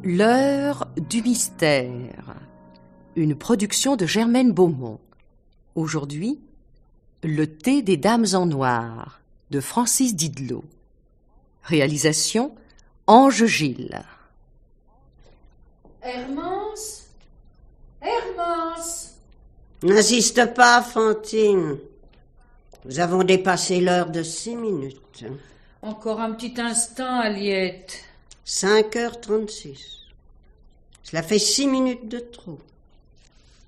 L'heure du mystère, une production de Germaine Beaumont. Aujourd'hui, Le thé des dames en noir, de Francis Didlot. Réalisation, Ange Gilles. Hermance? Hermance? N'insiste pas, Fantine. Nous avons dépassé l'heure de 6 minutes. Encore un petit instant, Aliette. 5h36. Cela fait 6 minutes de trop.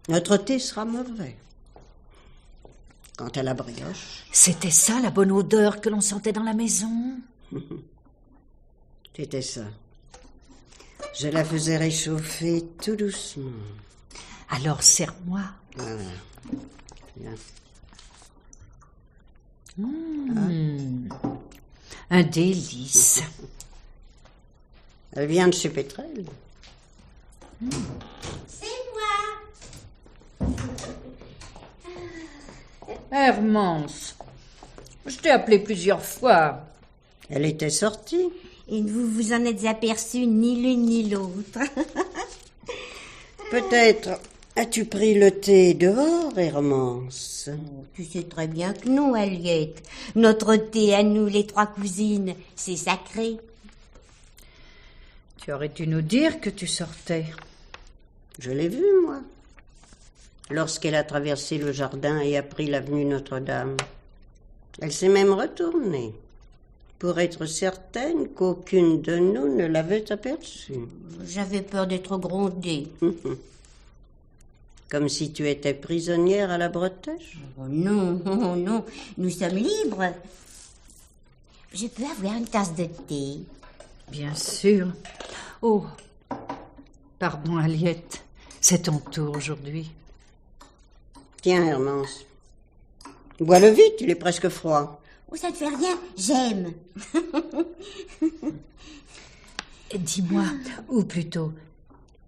Notre thé sera mauvais. Quant à la brioche... C'était ça, la bonne odeur que l'on sentait dans la maison? C'était ça. Je la faisais réchauffer tout doucement. Alors, serre-moi. Voilà. Bien. Un délice. Elle vient de chez Pétrel. C'est moi. Hermance, je t'ai appelé plusieurs fois. Elle était sortie. Et vous vous en êtes aperçu ni l'une ni l'autre. Peut-être as-tu pris le thé dehors, Hermance? Tu sais très bien que non, Aliette. Notre thé à nous, les 3 cousines, c'est sacré. Tu aurais dû nous dire que tu sortais. Je l'ai vue, moi, lorsqu'elle a traversé le jardin et a pris l'avenue Notre-Dame. Elle s'est même retournée, pour être certaine qu'aucune de nous ne l'avait aperçue. J'avais peur d'être grondée. Comme si tu étais prisonnière à la bretèche? Oh non, oh non, nous sommes libres. Je peux avoir une tasse de thé? Bien sûr. Oh, pardon, Aliette. C'est ton tour aujourd'hui. Tiens, Hermance. Bois-le vite, il est presque froid. Oh, ça ne fait rien, j'aime. Dis-moi, ou plutôt,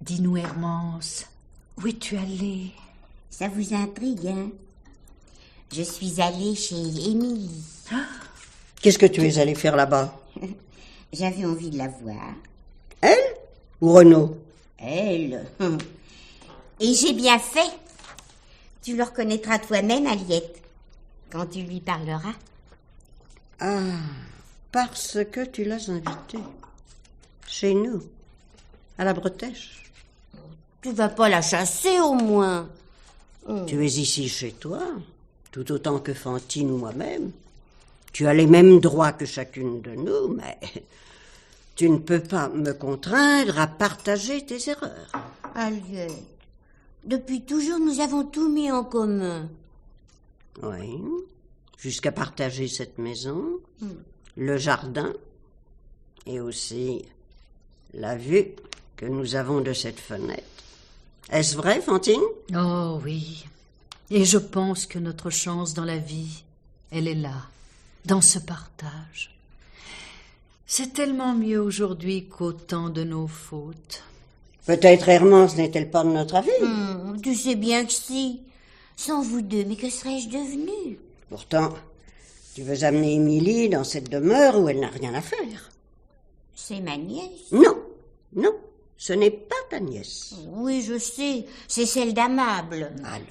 dis-nous, Hermance, où es-tu allée? Ça vous intrigue, hein? Je suis allée chez Émilie. Qu'est-ce que tu es allé faire là-bas? J'avais envie de la voir. Elle ou Renaud? Elle. Et j'ai bien fait. Tu le reconnaîtras toi-même, Aliette, quand tu lui parleras. Ah, parce que tu l'as invitée. Chez nous, à la bretèche. Tu vas pas la chasser, au moins. Tu es ici chez toi, tout autant que Fantine ou moi-même. Tu as les mêmes droits que chacune de nous, mais tu ne peux pas me contraindre à partager tes erreurs. Aliette, depuis toujours, nous avons tout mis en commun. Oui, jusqu'à partager cette maison, le jardin et aussi la vue que nous avons de cette fenêtre. Est-ce vrai, Fantine? Oh oui. Et je pense que notre chance dans la vie, elle est là, dans ce partage. C'est tellement mieux aujourd'hui qu'au temps de nos fautes. Peut-être Hermance n'est-elle pas de notre avis? Tu sais bien que si. Sans vous deux, mais que serais-je devenue? Pourtant, tu veux amener Émilie dans cette demeure où elle n'a rien à faire. C'est ma nièce. Non, non, ce n'est pas ta nièce. Oui, je sais, c'est celle d'Amable. Allons.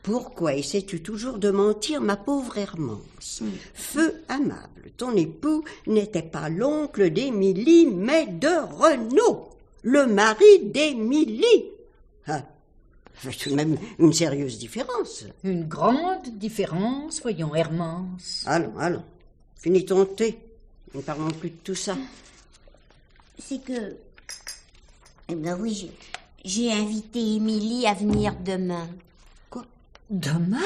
Pourquoi essaies-tu toujours de mentir, ma pauvre Hermance? Feu Amable, ton époux, n'était pas l'oncle d'Émilie, mais de Renaud, le mari d'Émilie. Ah, c'est tout de même une sérieuse différence. Une grande différence, voyons, Hermance. Allons, finis ton thé. Ne parlons plus de tout ça. C'est que... Eh bien oui, j'ai invité Émilie à venir demain. Demain?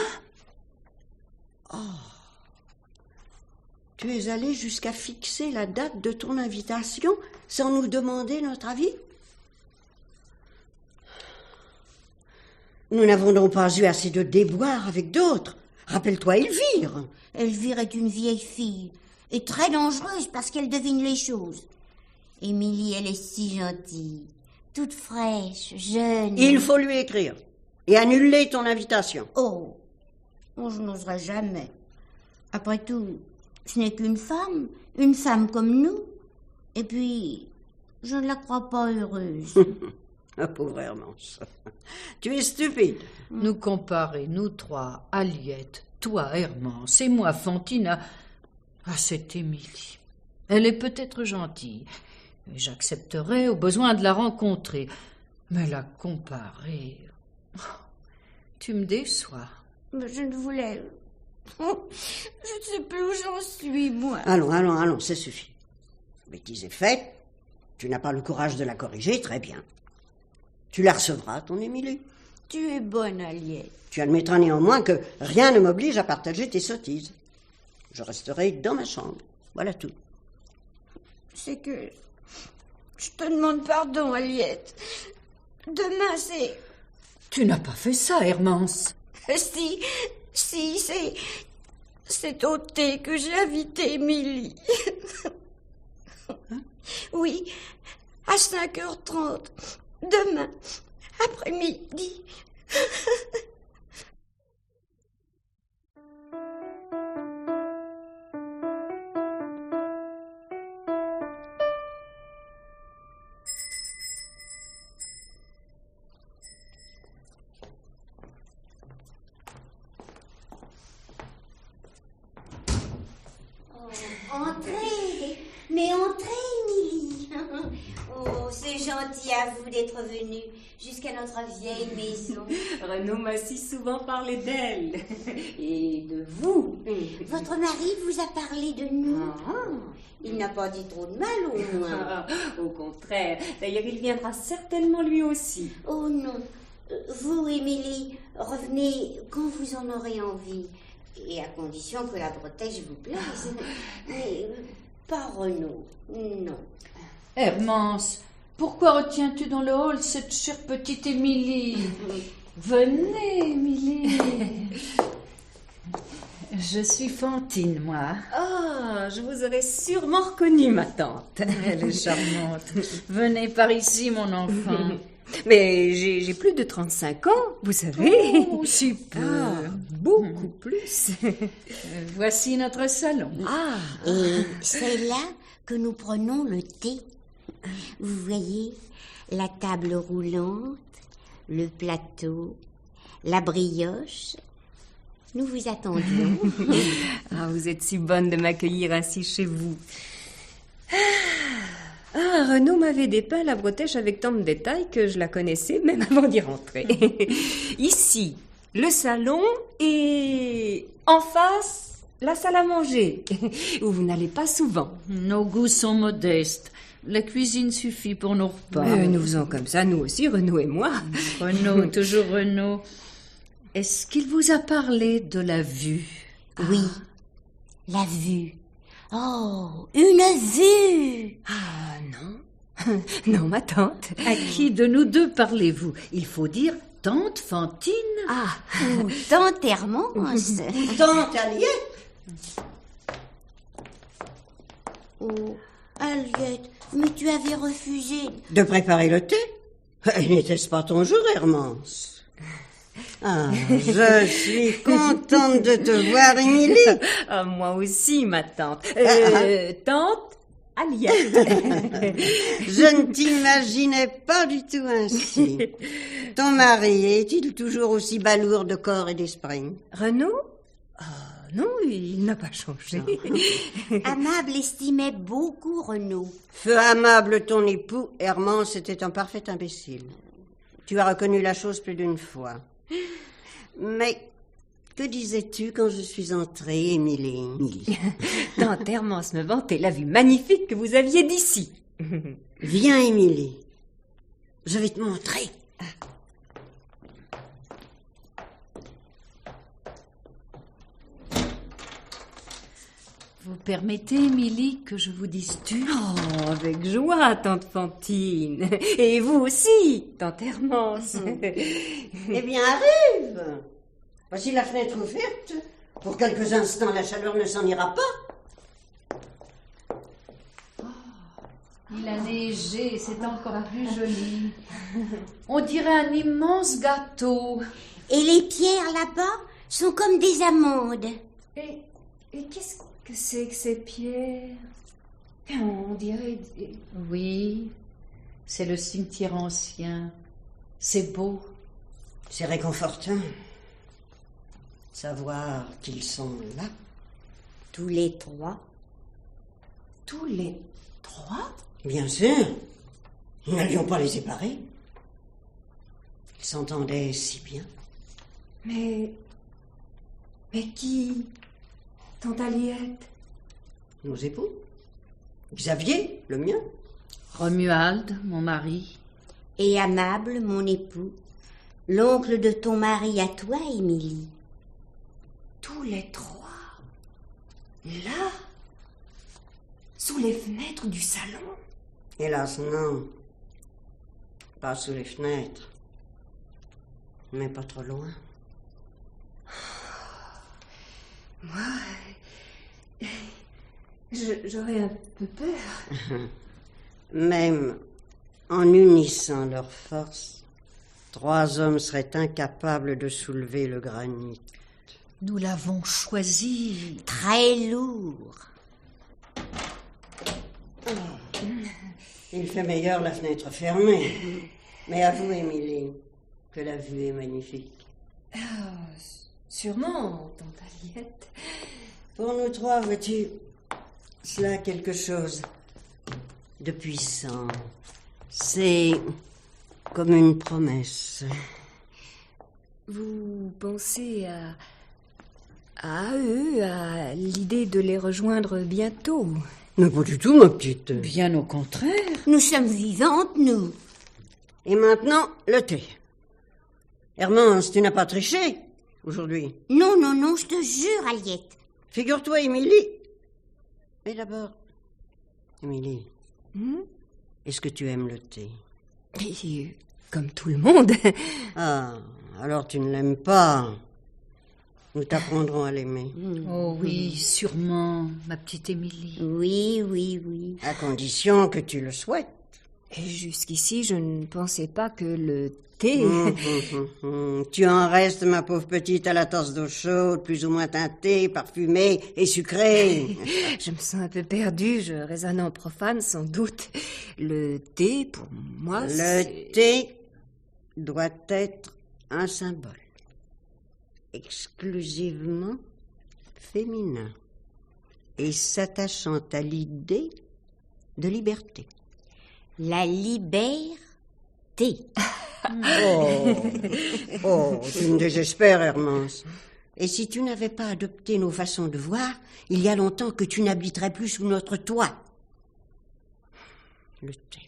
Tu es allé jusqu'à fixer la date de ton invitation sans nous demander notre avis? Nous n'avons donc pas eu assez de déboires avec d'autres. Rappelle-toi Elvire. Elvire est une vieille fille. Et très dangereuse parce qu'elle devine les choses. Émilie, elle est si gentille, toute fraîche, jeune. Il faut lui écrire et annuler ton invitation. Oh, je n'oserais jamais. Après tout, ce n'est qu'une femme comme nous. Et puis, je ne la crois pas heureuse. Ah, pauvre Hermance. Tu es stupide. Nous comparer, nous trois, Aliette, toi, Hermance, et moi, Fantine, à cette Émilie. Elle est peut-être gentille, et j'accepterai au besoin de la rencontrer. Mais la comparer... Tu me déçois. Mais je ne voulais... Je ne sais plus où j'en suis, moi. Allons, ça suffit. Bêtise est faite. Tu n'as pas le courage de la corriger, très bien. Tu la recevras, ton Émilie. Tu es bonne, Aliette. Tu admettras néanmoins que rien ne m'oblige à partager tes sottises. Je resterai dans ma chambre. Voilà tout. C'est que... Je te demande pardon, Aliette. Demain, c'est... Tu n'as pas fait ça, Hermance. Si, c'est au thé que j'ai invité Émilie. Oui, à 5h30, demain, après-midi. Entrez, Émilie. Oh, c'est gentil à vous d'être venue jusqu'à notre vieille maison. Renaud m'a si souvent parlé d'elle et de vous. Votre mari vous a parlé de nous. Il n'a pas dit trop de mal, au moins. Au contraire. D'ailleurs, il viendra certainement lui aussi. Oh non. Vous, Émilie, revenez quand vous en aurez envie. Et à condition que la bretèche vous plaise. Mais pas Renaud, non. Hermance, pourquoi retiens-tu dans le hall cette chère petite Émilie? Venez, Émilie. Je suis Fantine, moi. Ah, je vous aurais sûrement reconnue, ma tante. Elle est charmante. Venez par ici, mon enfant. Mais j'ai plus de 35 ans, vous savez. Oh, si peu. Beaucoup plus. Voici notre salon. Et c'est là que nous prenons le thé. Vous voyez, la table roulante, le plateau, la brioche. Nous vous attendions. Vous êtes si bonne de m'accueillir ainsi chez vous. Renaud m'avait dépeint la bretèche avec tant de détails que je la connaissais même avant d'y rentrer. Ici, le salon et en face, la salle à manger, où vous n'allez pas souvent. Nos goûts sont modestes. La cuisine suffit pour nos repas. Nous faisons comme ça, nous aussi, Renaud et moi. Renaud, toujours Renaud. Est-ce qu'il vous a parlé de la vue? Oui, la vue. Oh, une vue! Non. Non, ma tante. À qui de nous deux parlez-vous? Il faut dire tante Fantine. Ou tante Hermance. Tante Aliette. Oh, Aliette, mais tu avais refusé. De préparer le thé. N'était-ce pas ton jour, Hermance? Je suis contente de te voir, Émilie. Moi aussi, ma tante. Tante Aliette. Je ne t'imaginais pas du tout ainsi. Ton mari est-il toujours aussi balourd de corps et d'esprit? Renaud? Non, il n'a pas changé. Amable estimait beaucoup Renaud. Feu amable ton époux, Hermance était un parfait imbécile. Tu as reconnu la chose plus d'une fois. Mais que disais-tu quand je suis entrée, Émilie? Tante Hermance me vantait la vue magnifique que vous aviez d'ici. Viens, Émilie. Je vais te montrer. Vous permettez, Émilie, que je vous dise tu? Avec joie, tante Fantine. Et vous aussi, tante Hermance. Eh bien, arrive. Voici la fenêtre ouverte. Pour quelques instants, la chaleur ne s'en ira pas. Il a neigé, c'est encore plus joli. On dirait un immense gâteau. Et les pierres là-bas sont comme des amandes. Et qu'est-ce que c'est que ces pierres? On dirait Oui, c'est le cimetière ancien. C'est beau. C'est réconfortant. Savoir qu'ils sont là. Tous les trois. tous les trois. Bien sûr. Nous n'allions pas les séparer. Ils s'entendaient si bien. Mais qui? Tante Aliette? Nos époux. Xavier, le mien. Romuald, mon mari. Et Amable, mon époux. L'oncle de ton mari à toi, Émilie. Tous les trois. Là, sous les fenêtres du salon. Hélas, non. Pas sous les fenêtres. Mais pas trop loin. Moi, j'aurais un peu peur. Même en unissant leurs forces, 3 hommes seraient incapables de soulever le granit. Nous l'avons choisi. Très lourd. Il fait meilleur la fenêtre fermée. Mais avoue, Émilie, que la vue est magnifique. Sûrement, tante Aliette. Pour nous 3, vois-tu, cela a quelque chose de puissant. C'est comme une promesse. Vous pensez à eux, à l'idée de les rejoindre bientôt? Mais pas du tout, ma petite. Bien au contraire. Nous sommes vivantes, nous. Et maintenant, le thé. Hermance, tu n'as pas triché aujourd'hui. Non, non, non, je te jure, Aliette. Figure-toi, Émilie. Mais d'abord, Émilie, est-ce que tu aimes le thé? Et, comme tout le monde. Ah, alors tu ne l'aimes pas. Nous t'apprendrons à l'aimer. Oh oui, sûrement, ma petite Émilie. Oui, oui, oui. À condition que tu le souhaites. Et jusqu'ici, je ne pensais pas que le thé... Tu en restes, ma pauvre petite, à la tasse d'eau chaude, plus ou moins teintée, parfumée et sucrée. Je me sens un peu perdue, je raisonne en profane sans doute. Le thé, pour moi, Le thé doit être un symbole exclusivement féminin et s'attachant à l'idée de liberté. La liberté. Oh, tu me désespères, Hermance. Et si tu n'avais pas adopté nos façons de voir, il y a longtemps que tu n'habiterais plus sous notre toit. Le thé.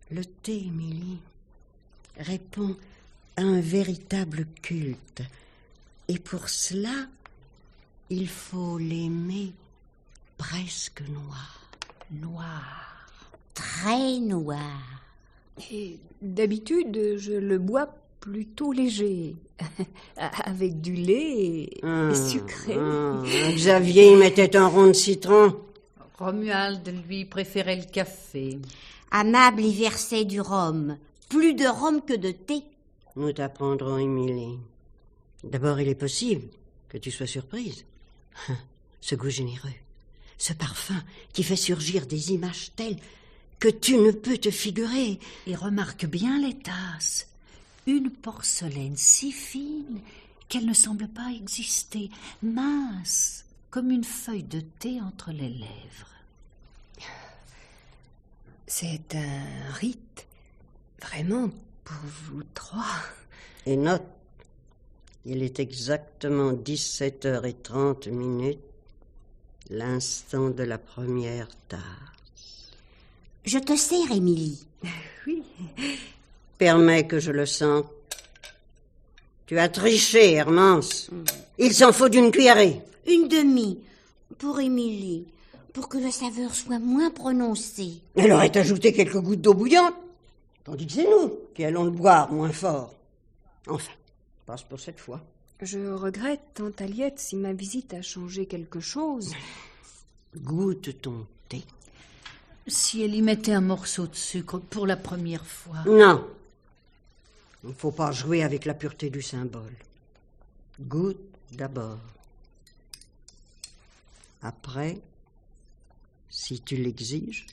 Le thé, Émilie, répond à un véritable culte. Et pour cela, il faut l'aimer presque noir. Noir. Très noir. Et d'habitude, je le bois plutôt léger, avec du lait et sucré. Xavier y mettait un rond de citron. Romuald, lui, préférait le café. Amable y versait du rhum. Plus de rhum que de thé. Nous t'apprendrons, Émilie. D'abord, il est possible que tu sois surprise. Ce goût généreux, ce parfum qui fait surgir des images telles que tu ne peux te figurer. Et remarque bien les tasses. Une porcelaine si fine qu'elle ne semble pas exister, mince, comme une feuille de thé entre les lèvres. C'est un rite, vraiment, pour vous 3. Et note, il est exactement 17h30, l'instant de la première tasse. Je te sers, Émilie. Oui. Permets que je le sente. Tu as triché, Hermance. Il s'en faut d'une cuillerée. Une demi. Pour Émilie. Pour que la saveur soit moins prononcée. Elle aurait ajouté quelques gouttes d'eau bouillante. Tandis que c'est nous qui allons le boire moins fort. Enfin, passe pour cette fois. Je regrette, tante Aliette, si ma visite a changé quelque chose. Goûte ton thé. Si elle y mettait un morceau de sucre pour la première fois. Non. Il ne faut pas jouer avec la pureté du symbole. Goûte d'abord. Après, si tu l'exiges,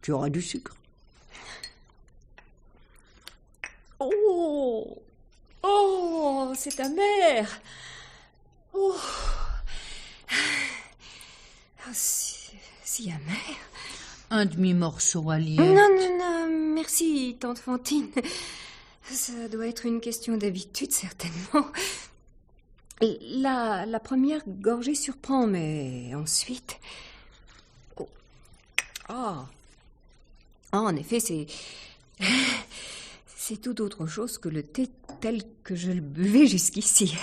tu auras du sucre. Oh, oh, c'est amer. Oh, si amer. Un demi-morceau à lier. Non, non, non, merci, tante Fantine. Ça doit être une question d'habitude, certainement. La première gorgée surprend, mais ensuite... Oh, ah. Ah, en effet, c'est tout autre chose que le thé tel que je le buvais jusqu'ici.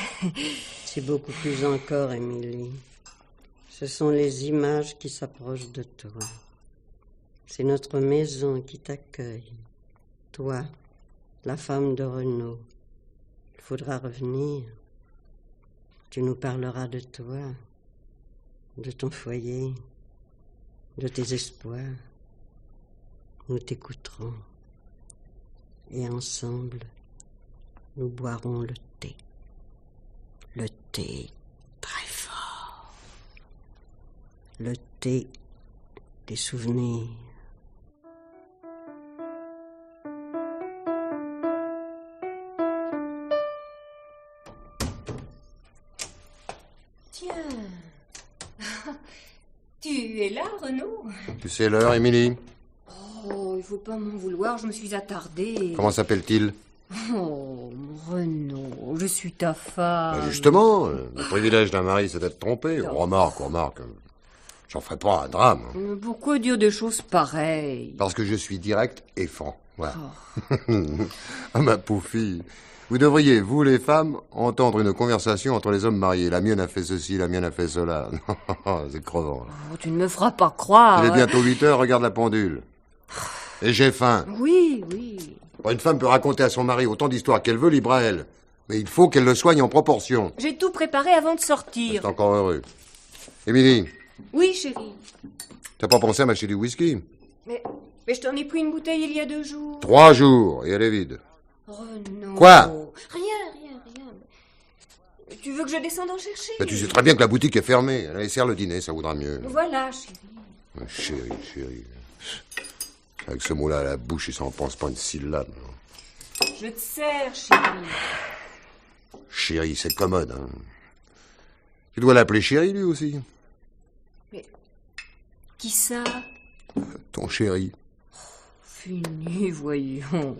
C'est beaucoup plus encore, Émilie. Ce sont les images qui s'approchent de toi. C'est notre maison qui t'accueille. Toi, la femme de Renaud. Il faudra revenir. Tu nous parleras de toi, de ton foyer, de tes espoirs. Nous t'écouterons. Et ensemble, nous boirons le thé. Le thé très fort. Le thé des souvenirs. Tiens. Tu es là, Renaud? Tu sais l'heure, Émilie? Oh, il faut pas m'en vouloir, je me suis attardée. Comment s'appelle-t-il? Oh, Renaud, je suis ta femme. Justement, le privilège d'un mari, c'est d'être trompé. Remarque. J'en ferai pas un drame. Mais pourquoi dire des choses pareilles? Parce que je suis direct et franc. Voilà. Ah, ma pauvre fille. Vous devriez, vous les femmes, entendre une conversation entre les hommes mariés. La mienne a fait ceci, la mienne a fait cela. C'est crevant. Là. Oh, tu ne me feras pas croire. Il est bientôt 8 heures, regarde la pendule. Et j'ai faim. Oui. Une femme peut raconter à son mari autant d'histoires qu'elle veut, libre à elle. Mais il faut qu'elle le soigne en proportion. J'ai tout préparé avant de sortir. C'est encore heureux. Émilie, Oui, chérie. t'as pas pensé à m'acheter du whisky? Mais je t'en ai pris une bouteille il y a 2 jours. 3 jours, et elle est vide. Renaud. Quoi? Rien. Tu veux que je descende en chercher? Tu sais très bien que la boutique est fermée. Allez, serre le dîner, ça vaudra mieux. Voilà, chérie. Chérie. Avec ce mot-là à la bouche, il s'en pense pas une syllabe. Je te sers, chérie. Chérie, c'est commode, hein. Tu dois l'appeler chérie, lui aussi. Mais qui ça? Ton chéri. Fini, voyons.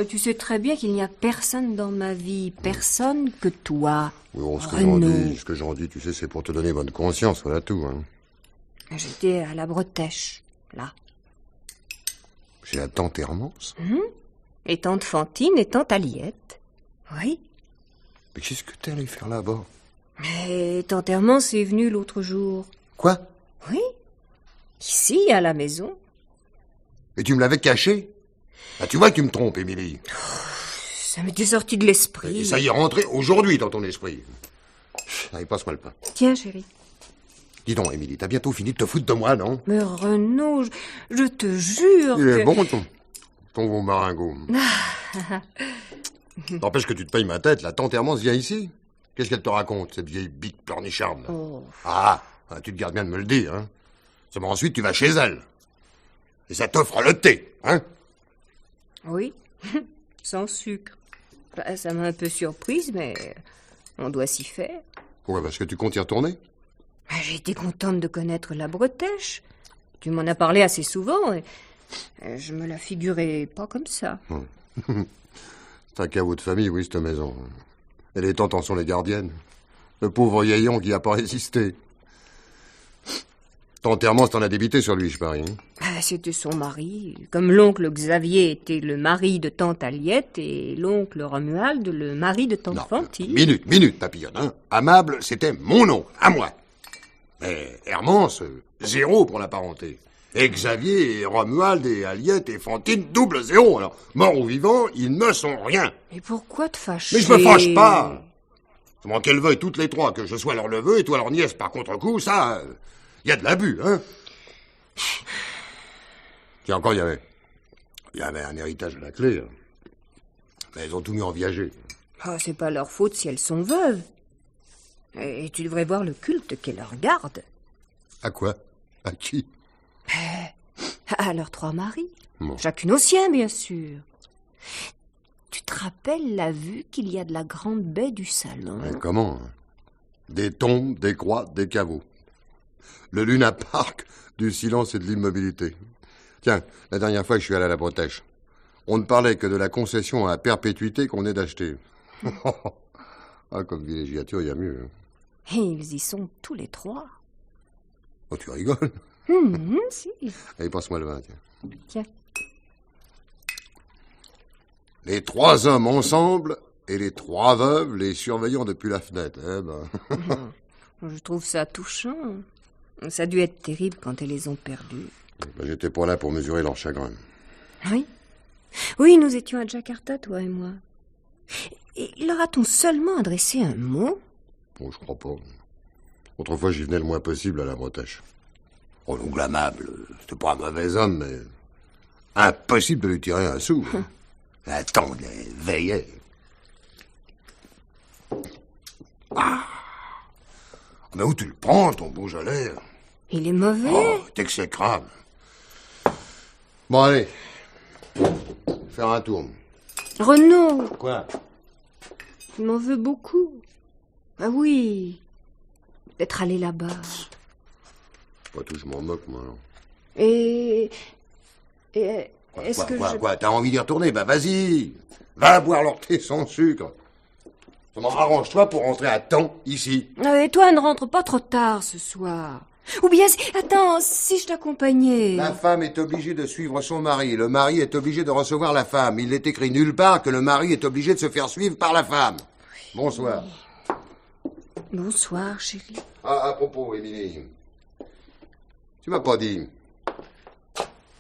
Tu sais très bien qu'il n'y a personne dans ma vie, personne que toi. Oui, bon, ce Renaud. que j'en dis, tu sais, c'est pour te donner bonne conscience, voilà tout, hein. J'étais à la Bretèche, là. J'ai la tante Hermance. Et tante Fantine et tante Aliette. Oui. Mais qu'est-ce que t'es allé faire là-bas? Mais tante Hermance est venue l'autre jour. Quoi? Oui. Ici, à la maison. Et tu me l'avais caché? Tu vois que tu me trompes, Émilie. Ça m'était sorti de l'esprit. Et ça y est rentré aujourd'hui dans ton esprit. Allez, passe-moi le pain. Tiens, chérie. Dis donc, Émilie, t'as bientôt fini de te foutre de moi, non? Mais Renaud, je te jure Il est que... bon, ton gros maringot. N'empêche que tu te payes ma tête, la tante Hermance vient ici. Qu'est-ce qu'elle te raconte, cette vieille bite pleurnicharde? Oh. Ah, tu te gardes bien de me le dire, hein. Seulement ensuite, tu vas chez elle. Et ça t'offre le thé, hein? Oui, sans sucre. Ça m'a un peu surprise, mais on doit s'y faire. Pourquoi? Parce que tu comptes y retourner? J'ai été contente de connaître la Bretèche. Tu m'en as parlé assez souvent et je me la figurais pas comme ça. C'est un caveau de famille, oui, cette maison. Et les tantes en sont les gardiennes. Le pauvre vieillon qui a pas résisté. Tante Hermance t'en a débité sur lui, je parie. C'était son mari, comme l'oncle Xavier était le mari de tante Aliette et l'oncle Romuald le mari de tante Fantine. Minute, papillonne, hein. Amable, c'était mon oncle, à moi. Mais Hermance, 0 pour la parenté. Et Xavier, et Romuald, et Aliette, et Fantine, double 0. Alors, mort ou vivant, ils ne sont rien. Mais pourquoi te fâcher? Mais je me fâche pas. Seulement qu'elles veuillent toutes les 3 que je sois leur neveu et toi leur nièce par contre-coup, ça, y a de l'abus, hein. Tiens, encore, il y avait un héritage à la clé. Mais ils ont tout mis en viager. Ah, c'est pas leur faute si elles sont veuves. Et tu devrais voir le culte qu'elles leur gardent. À quoi? À qui? À leurs 3 maris. Bon. Chacune au sien, bien sûr. Tu te rappelles la vue qu'il y a de la grande baie du salon? Mais comment? Hein? Des tombes, des croix, des caveaux. Le Luna Park du silence et de l'immobilité. Tiens, la dernière fois que je suis allé à la Bretèche, on ne parlait que de la concession à perpétuité qu'on est d'acheter. Ah, comme villégiature, il y a mieux. Hein. Et ils y sont tous les 3. Oh, tu rigoles? Si. Allez, passe-moi le vin, tiens. Tiens. Les 3 hommes ensemble et les 3 veuves les surveillant depuis la fenêtre. Eh ben... Je trouve ça touchant. Ça a dû être terrible quand elles les ont perdues. Ben, j'étais pas là pour mesurer leur chagrin. Oui. Oui, nous étions à Jakarta, toi et moi. Et leur a-t-on seulement adressé un mot? Bon, je crois pas. Autrefois, j'y venais le moins possible à la Bretèche. Oh, l'oncle amable, c'était pas un mauvais homme, mais... impossible de lui tirer un sou. Attendez, veillez. Ah! Mais où tu le prends, ton Beaujolais? Il est mauvais. Oh, t'exécrable. Bon, allez. Faire un tour. Renaud, Quoi? il m'en veut beaucoup. Ah oui, d'être allé là-bas. Pas tout, je m'en moque, moi. Alors. Et est-ce que je... Quoi, t'as envie d'y retourner? Bah, vas-y. Va boire leur thé sans sucre. Arrange-toi pour rentrer à temps, ici. Et toi, ne rentre pas trop tard ce soir. Ou bien, attends, si je t'accompagnais... La femme est obligée de suivre son mari. Le mari est obligé de recevoir la femme. Il n'est écrit nulle part que le mari est obligé de se faire suivre par la femme. Bonsoir. Bonsoir, chérie. Ah, à propos, Émilie. Tu m'as pas dit.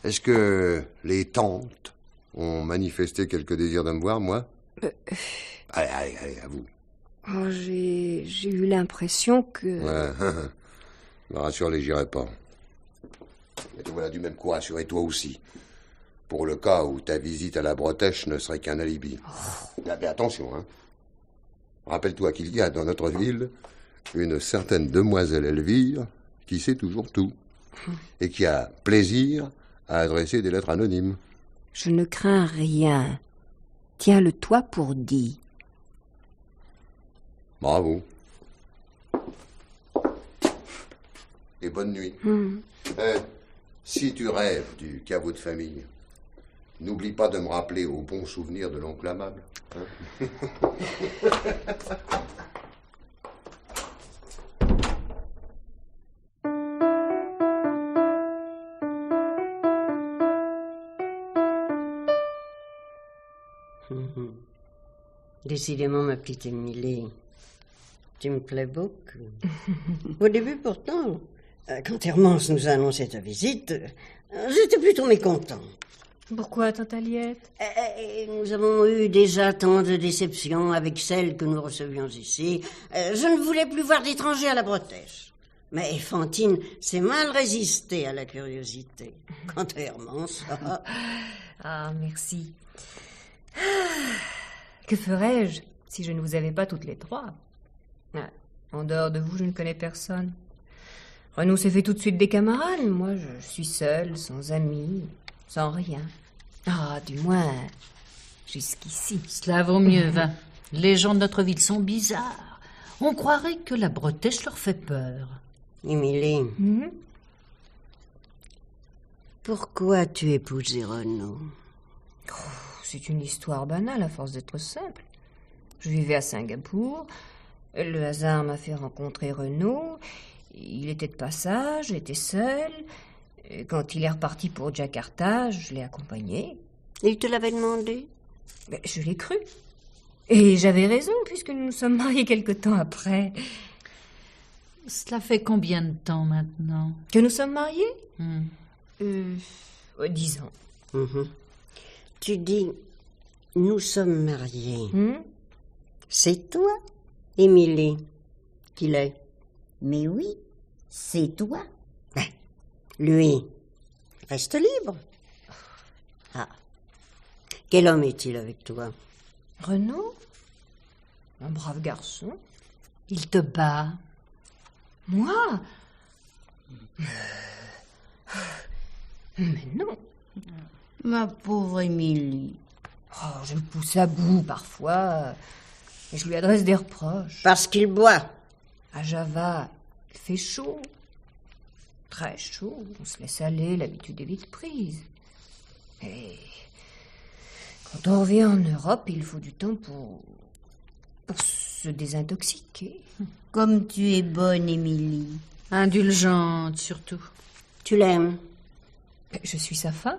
Est-ce que les tantes ont manifesté quelque désir de me voir, moi? Allez, à vous. Oh, j'ai eu l'impression que... Ouais, me rassure-les, j'irai pas. Mais te voilà du même coup, rassure-toi aussi. Pour le cas où ta visite à la Bretèche ne serait qu'un alibi. Mais attention, hein. Rappelle-toi qu'il y a dans notre ville une certaine demoiselle Elvire qui sait toujours tout. Et qui a plaisir à adresser des lettres anonymes. Je ne crains rien. Tiens-le toi pour dit. Bravo. Et bonne nuit. Si tu rêves du caveau de famille, n'oublie pas de me rappeler au bon souvenir de l'oncle amable. Hein? Décidément, ma petite Émilie, tu me plais beaucoup. Au début, pourtant, quand Hermance nous a annoncé ta visite, j'étais plutôt mécontent. Pourquoi, tante Aliette? Nous avons eu déjà tant de déceptions avec celles que nous recevions ici. Je ne voulais plus voir d'étrangers à la Bretèche. Mais Fantine s'est mal résistée à la curiosité. Quant à Hermance... Ah, merci. Que ferais-je si je ne vous avais pas toutes les 3? En dehors de vous, je ne connais personne. Renaud s'est fait tout de suite des camarades. Moi, je suis seule, sans amis, sans rien. Ah, du moins, jusqu'ici. Cela vaut mieux, va. Les gens de notre ville sont bizarres. On croirait que la Bretèche leur fait peur. Émilie, pourquoi tu épousais Renaud? C'est une histoire banale à force d'être simple. Je vivais à Singapour. Le hasard m'a fait rencontrer Renaud. Il était de passage, j'étais seule. Et quand il est reparti pour Jakarta, je l'ai accompagné. Il te l'avait demandé? Mais je l'ai cru. Et j'avais raison, puisque nous nous sommes mariés quelque temps après. Cela fait combien de temps maintenant? Que nous sommes mariés 10 ans. Tu dis, nous sommes mariés. C'est toi, Émilie, qui l'est? Mais oui, c'est toi. Lui, Reste libre. Ah. Quel homme est-il avec toi? Renaud? Un brave garçon. Il te bat. Moi? Mais non. Ma pauvre Émilie. Oh, je le pousse à bout parfois. Et je lui adresse des reproches. Parce qu'il boit. À Java, il fait chaud. Très chaud. On se laisse aller, l'habitude est vite prise. Et quand on revient en Europe, il faut du temps pour se désintoxiquer. Comme tu es bonne, Émilie. Indulgente, surtout. Tu l'aimes. Je suis sa femme.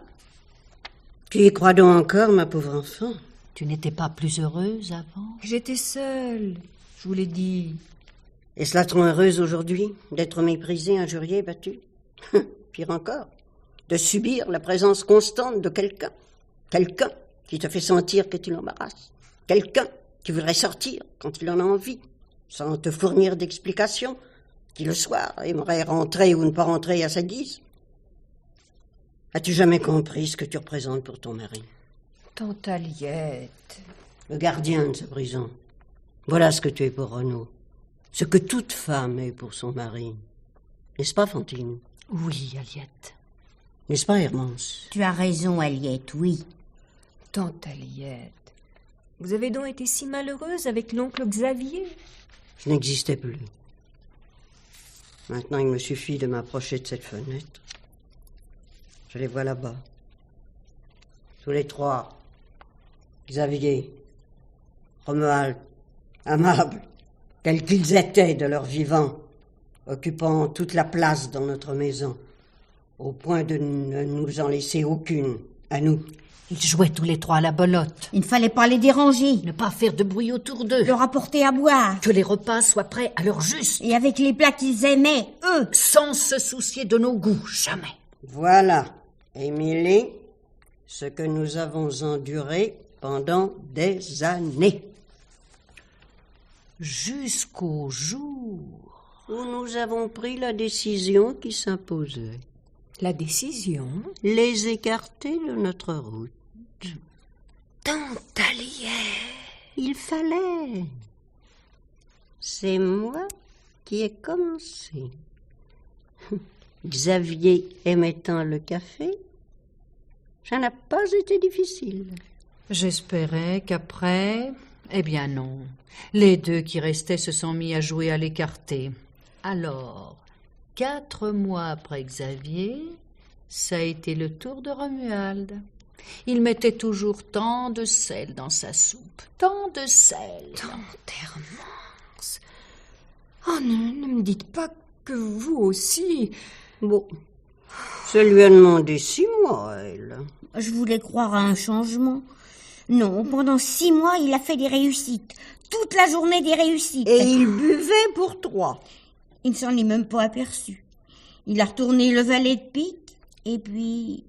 Tu y crois donc encore, ma pauvre enfant? Tu n'étais pas plus heureuse avant? J'étais seule, je vous l'ai dit. Et cela te rend heureuse aujourd'hui d'être méprisée, injuriée, battue? Pire encore, de subir la présence constante de quelqu'un. Quelqu'un qui te fait sentir que tu l'embarrasses. Quelqu'un qui voudrait sortir quand il en a envie, sans te fournir d'explications, qui le soir aimerait rentrer ou ne pas rentrer à sa guise. As-tu jamais compris ce que tu représentes pour ton mari? Tante Aliette. Le gardien de sa prison. Voilà ce que tu es pour Renaud. Ce que toute femme est pour son mari. N'est-ce pas, Fantine? Oui, Aliette. N'est-ce pas, Hermance? Tu as raison, Aliette, oui. Tante Aliette. Vous avez donc été si malheureuse avec l'oncle Xavier? Je n'existais plus. Maintenant, il me suffit de m'approcher de cette fenêtre. Je les vois là-bas. Tous les trois. Xavier, Romuald, Amable, tels qu'ils étaient de leur vivant, occupant toute la place dans notre maison, au point de ne nous en laisser aucune, à nous. Ils jouaient tous les trois à la belote. Il ne fallait pas les déranger. Ne pas faire de bruit autour d'eux. Leur apporter à boire. Que les repas soient prêts à l'heure juste. Et avec les plats qu'ils aimaient, eux. Sans se soucier de nos goûts, jamais. Voilà, Émilie, ce que nous avons enduré pendant des années. Jusqu'au jour où nous avons pris la décision qui s'imposait. La décision? Les écarter de notre route. Tante Aliette. Il fallait. C'est moi qui ai commencé. Xavier aimait tant le café, ça n'a pas été difficile. J'espérais qu'après... Eh bien non. Les deux qui restaient se sont mis à jouer à l'écarté. Alors, 4 mois après Xavier, ça a été le tour de Romuald. Il mettait toujours tant de sel dans sa soupe. Tant de sel. Tante Hermance. Oh, ne me dites pas que vous aussi... Bon, ça lui a demandé 6 mois, elle. Je voulais croire à un changement. Non, pendant 6 mois, il a fait des réussites. Toute la journée des réussites. Et il buvait pour 3. Il ne s'en est même pas aperçu. Il a retourné le valet de pique, et puis...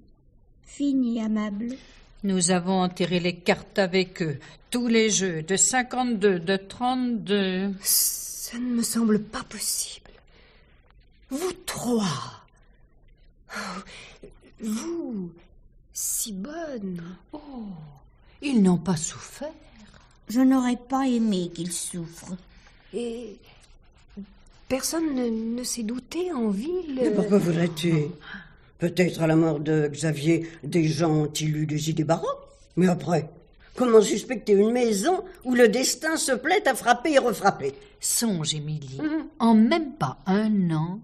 Fini, Amable. Nous avons enterré les cartes avec eux. Tous les jeux, de 52, de 32... Ça ne me semble pas possible. Vous 3... Vous, si bonne. Oh, ils n'ont pas souffert. Je n'aurais pas aimé qu'ils souffrent. Et personne ne s'est douté en ville. Mais pourquoi voudrais-tu? Peut-être à la mort de Xavier, des gens ont-ils eu des idées baroques. Mais après, comment suspecter une maison où le destin se plaît à frapper et refrapper? Songe, Émilie, en même pas 1 an,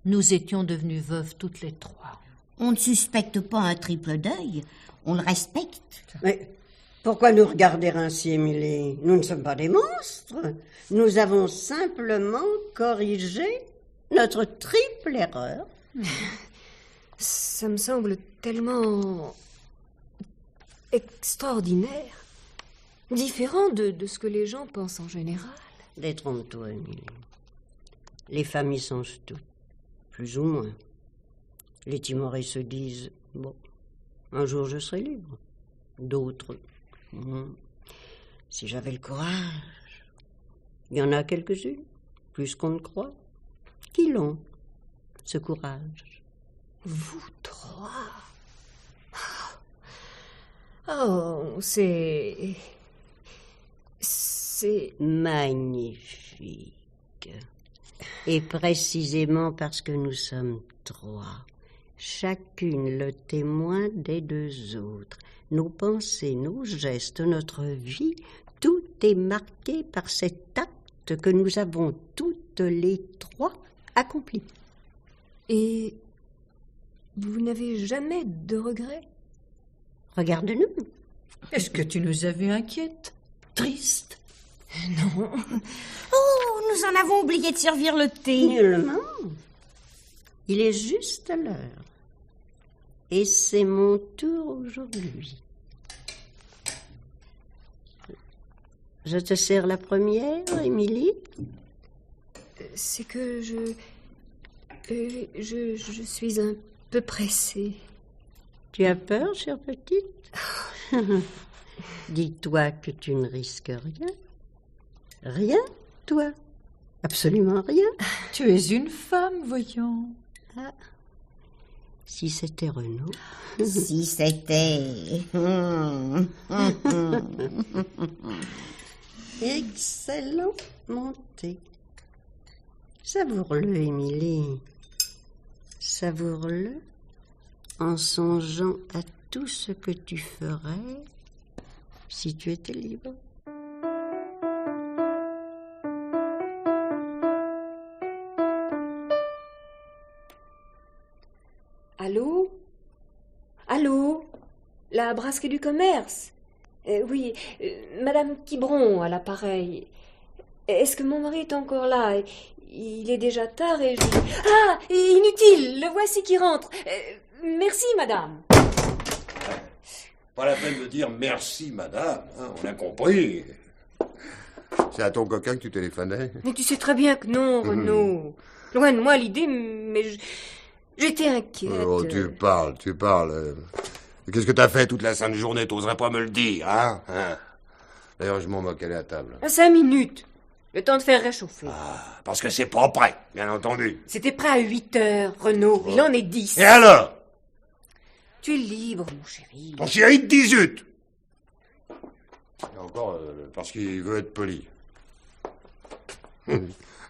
nous étions devenues veuves toutes les 3. On ne suspecte pas un triple deuil, on le respecte. Mais pourquoi nous regarder ainsi, Émilie? Nous ne sommes pas des monstres. Nous avons simplement corrigé notre triple erreur. Ça me semble tellement extraordinaire, différent de ce que les gens pensent en général. Détrompe-toi, Émilie. Les familles songent toutes, plus ou moins. Les timorés se disent, bon, un jour je serai libre. D'autres, si j'avais le courage. Il y en a quelques-unes, plus qu'on ne croit, qui l'ont, ce courage. Vous 3? Oh, c'est magnifique. Et précisément parce que nous sommes 3, chacune le témoin des 2 autres. Nos pensées, nos gestes, notre vie, tout est marqué par cet acte que nous avons toutes les 3 accompli. Et vous n'avez jamais de regrets? Regarde-nous. Est-ce que tu nous as vus inquiètes, tristes? Non. Oh, nous en avons oublié de servir le thé. Nullement. Il est juste l'heure. Et c'est mon tour aujourd'hui. Je te sers la première, Émilie. C'est que je suis un peu pressée. Tu as peur, chère petite? Dis-toi que tu ne risques rien. Rien, toi. Absolument rien. Tu es une femme, voyons. Ah. Si c'était Renaud. Si c'était... Excellent, mon thé. Savoure-le, Émilie. Savoure-le en songeant à tout ce que tu ferais si tu étais libre. Allô? Allô? La brasserie du commerce? Oui, Madame Quiberon à l'appareil. Est-ce que mon mari est encore là? Il est déjà tard et je... Ah! Inutile! Le voici qui rentre. Merci, madame. Pas la peine de dire merci, madame. Hein, on a compris. C'est à ton coquin que tu téléphonais? Mais tu sais très bien que non, Renaud. Loin de moi l'idée, mais j'étais inquiète. Oh, tu parles. Qu'est-ce que t'as fait toute la sainte journée? T'oserais pas me le dire, hein? D'ailleurs, je m'en moque, elle est à table. 5 minutes. Le temps de faire réchauffer. Ah, parce que c'est pas prêt, bien entendu. C'était prêt à 8 heures, Renaud. Il en est 10. Et alors? Tu es libre, mon chéri. Ton chéri de 18. Et encore, parce qu'il veut être poli.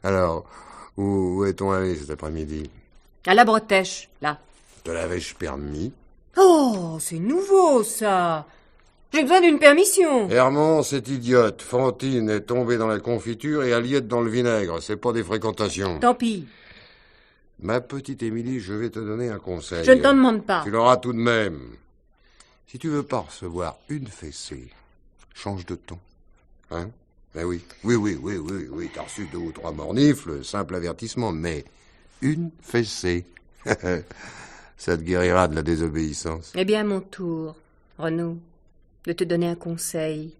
Alors, où est-on allé cet après-midi? À la bretèche, là. Te l'avais-je permis? Oh, c'est nouveau, ça. J'ai besoin d'une permission. Hermance, cette idiote. Fantine est tombée dans la confiture et Aliette dans le vinaigre. C'est pas des fréquentations. Tant pis. Ma petite Émilie, je vais te donner un conseil. Je ne t'en demande pas. Tu l'auras tout de même. Si tu veux pas recevoir une fessée, change de ton. Hein? Ben oui. Oui. T'as reçu 2 ou 3 mornifles, simple avertissement, mais une fessée. Ça te guérira de la désobéissance. Eh bien, à mon tour, Renaud, de te donner un conseil.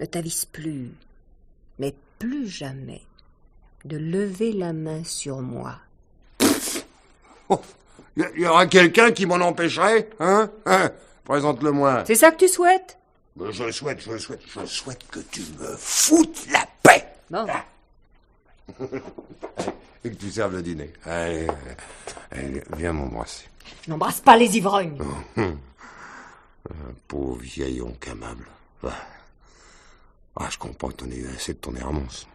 Ne t'avise plus, mais plus jamais, de lever la main sur moi. Oh, y aura quelqu'un qui m'en empêcherait, hein? Présente-le-moi. C'est ça que tu souhaites? Je souhaite que tu me foutes la paix. Bon. Et que tu serves le dîner. Allez, viens m'embrasser. Je n'embrasse pas les ivrognes. Pauvre vieil oncle amable. Je comprends que t'en aies eu assez de ton Hermance.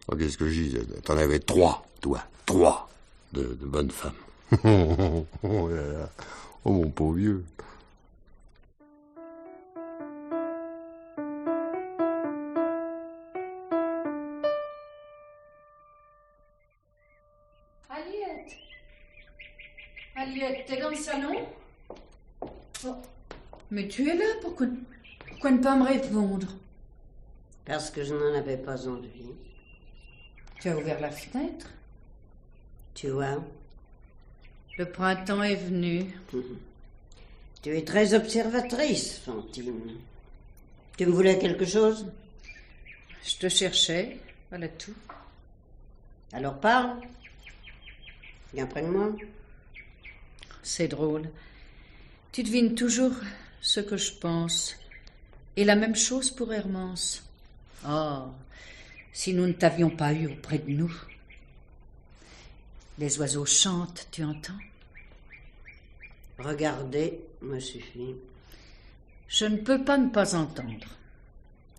Oh, qu'est-ce que je dis? T'en avais 3, toi. 3 de bonnes femmes. Oh là là. Oh, mon pauvre vieux. Aliette, t'es dans le salon? Oh, mais tu es là, pourquoi ne pas me répondre? Parce que je n'en avais pas envie. Tu as ouvert la fenêtre? Tu vois, Le printemps est venu. tu es très observatrice, Fantine. Tu me voulais quelque chose? Je te cherchais, voilà tout. Alors parle. Viens près de moi. C'est drôle. Tu devines toujours ce que je pense. Et la même chose pour Hermance. Oh, si nous ne t'avions pas eu auprès de nous. Les oiseaux chantent, tu entends? Regardez me suffit. Je ne peux pas ne pas entendre.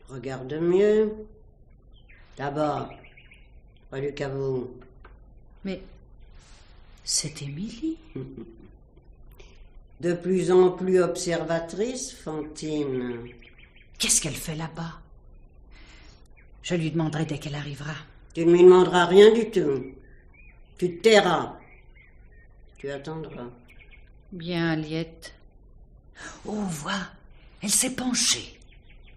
Regarde mieux. D'abord, près du caveau. Mais c'est Émilie. De plus en plus observatrice, Fantine. Qu'est-ce qu'elle fait là-bas? Je lui demanderai dès qu'elle arrivera. Tu ne lui demanderas rien du tout. Tu te tairas. Tu attendras. Bien, Aliette. Oh, vois, elle s'est penchée.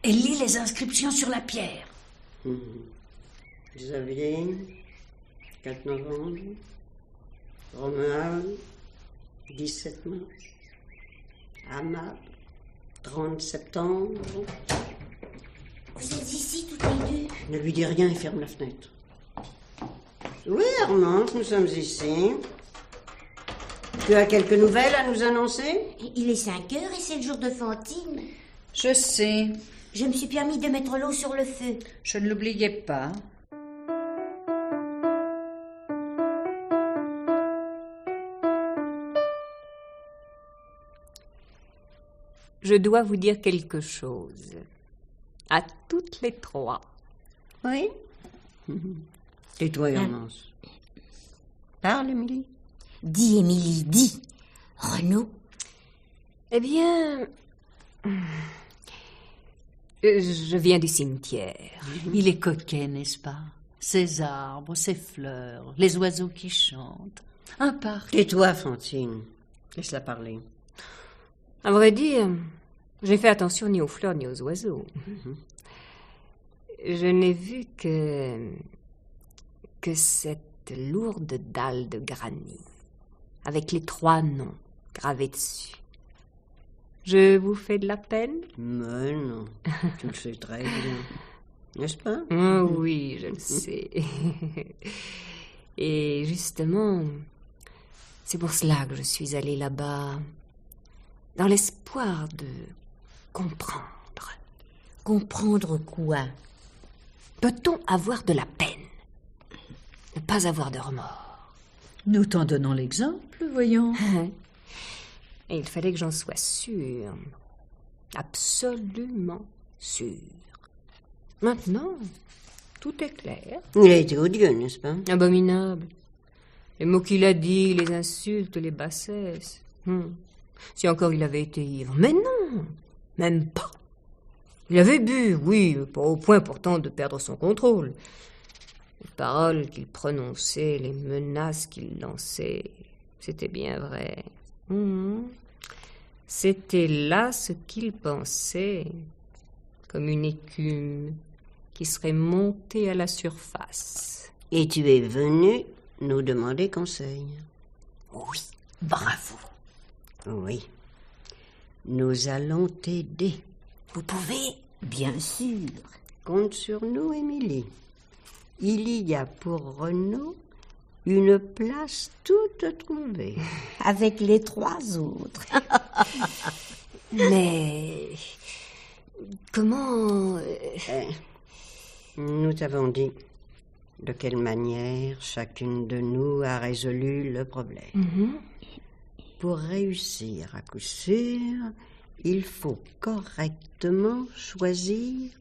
Elle lit les inscriptions sur la pierre. Xavier, 4 novembre. Romuald, 17 mars. Amable, 30 septembre. Vous êtes ici toutes les deux? Ne lui dis rien et ferme la fenêtre. Oui, Armand, nous sommes ici. Tu as quelques nouvelles à nous annoncer? Il est 5 heures et c'est le jour de Fantine. Je sais, Je me suis permis de mettre l'eau sur le feu. je ne l'oubliais pas. Je dois vous dire quelque chose. À toutes les trois. Oui. Tais-toi, Hermance. Parle, Émilie. Dis, Émilie, dis. Renaud, Eh bien... je viens du cimetière. Il est coquet, n'est-ce pas? Ces arbres, ces fleurs, les oiseaux qui chantent. Un parc. Tais-toi, Fantine. Laisse-la parler. À vrai dire, j'ai fait attention ni aux fleurs ni aux oiseaux. Je n'ai vu que cette lourde dalle de granit, avec les 3 noms gravés dessus. Je vous fais de la peine? Mais non, tu le sais très bien. N'est-ce pas? Oh oui, je le sais. Et justement, c'est pour cela que je suis allée là-bas, dans l'espoir de comprendre. comprendre quoi? Peut-on avoir de la peine? Ne pas avoir de remords? Nous t'en donnons l'exemple, voyons. Et il fallait que j'en sois sûre. Absolument sûre. Maintenant, tout est clair. Il a été odieux, n'est-ce pas? Abominable. Les mots qu'il a dit, les insultes, les bassesses. Si encore il avait été ivre. Mais non, même pas. Il avait bu, oui, pas au point pourtant de perdre son contrôle. Les paroles qu'il prononçait, les menaces qu'il lançait, c'était bien vrai. C'était là ce qu'il pensait, comme une écume qui serait montée à la surface. Et tu es venu nous demander conseil. Oui, bravo. Oui. Nous allons t'aider. Vous pouvez? Bien sûr. Compte sur nous, Émilie. Il y a pour Renaud une place toute trouvée. Avec les 3 autres. Mais comment... Nous t'avons dit de quelle manière chacune de nous a résolu le problème. Pour réussir à coup sûr, il faut correctement choisir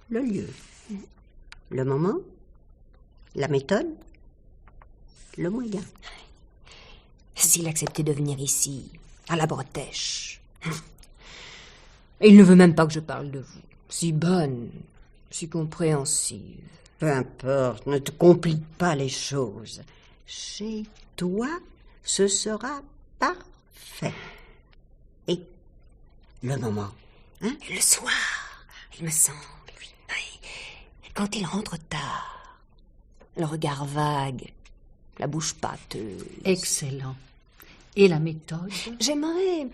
le lieu, le moment, la méthode, le moyen. S'il acceptait de venir ici, à la Bretèche. Il ne veut même pas que je parle de vous. Si bonne, si compréhensive. Peu importe, ne te complique pas les choses. Chez toi, ce sera parfait. Et le moment, hein? Le soir, il me semble. Oui. Quand il rentre tard, le regard vague, la bouche pâteuse. Excellent. Et la méthode? J'aimerais...